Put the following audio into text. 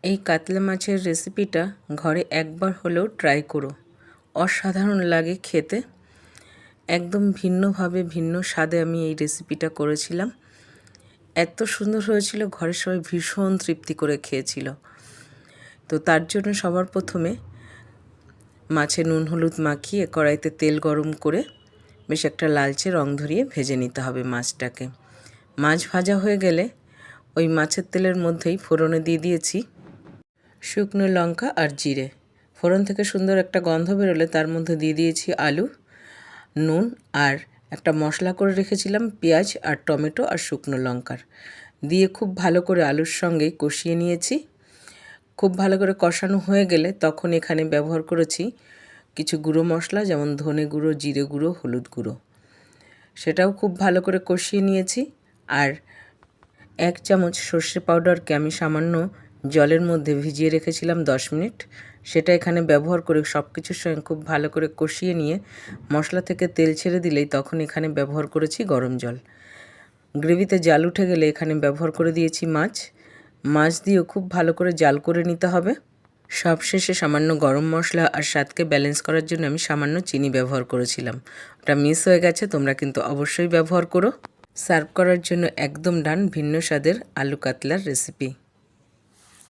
এই কাতলা মাছের রেসিপিটা ঘরে একবার হলেও ট্রাই করো। অসাধারণ লাগে খেতে। একদম ভিন্নভাবে ভিন্ন স্বাদে আমি এই রেসিপিটা করেছিলাম। এত সুন্দর হয়েছিল, ঘরের সবাই ভীষণ তৃপ্তি করে খেয়েছিল। তো তার জন্য সবার প্রথমে মাছে নুন হলুদ মাখিয়ে কড়াইতে তেল গরম করে বেশ একটা লালচে রং ধরিয়ে ভেজে নিতে হবে মাছটাকে। মাছ ভাজা হয়ে গেলে ওই মাছের তেলের মধ্যেই ফোড়নে দিয়ে দিয়েছি শুকনো লঙ্কা আর জিরে। ফোড়ন থেকে সুন্দর একটা গন্ধ বেরোলে তার মধ্যে দিয়ে দিয়েছি আলু, নুন আর একটা মশলা করে রেখেছিলাম পেঁয়াজ আর টমেটো আর শুকনো লঙ্কার দিয়ে খুব ভালো করে আলুর সঙ্গে কষিয়ে নিয়েছি। খুব ভালো করে কষানো হয়ে গেলে তখন এখানে ব্যবহার করেছি কিছু গুঁড়ো মশলা, যেমন ধনে গুঁড়ো, জিরে গুঁড়ো, হলুদ গুঁড়ো। সেটাও খুব ভালো করে কষিয়ে নিয়েছি। আর 1 চামচ সর্ষে পাউডারকে আমি সামান্য জলের মধ্যে ভিজিয়ে রেখেছিলাম 10 মিনিট। সেটা এখানে ব্যবহার করে সব কিছুর সঙ্গে খুব ভালো করে কষিয়ে নিয়ে মশলা থেকে তেল ছেড়ে দিলেই তখন এখানে ব্যবহার করেছি গরম জল। গ্রেভিতে জাল উঠে গেলে এখানে ব্যবহার করে দিয়েছি মাছ দিয়েও খুব ভালো করে জাল করে নিতে হবে। সবশেষে সামান্য গরম মশলা আর স্বাদকে ব্যালেন্স করার জন্য আমি সামান্য চিনি ব্যবহার করেছিলাম। ওটা মিস হয়ে গেছে, তোমরা কিন্তু অবশ্যই ব্যবহার করো। সার্ভ করার জন্য একদম ডান ভিন্ন স্বাদের আলু কাতলার রেসিপি।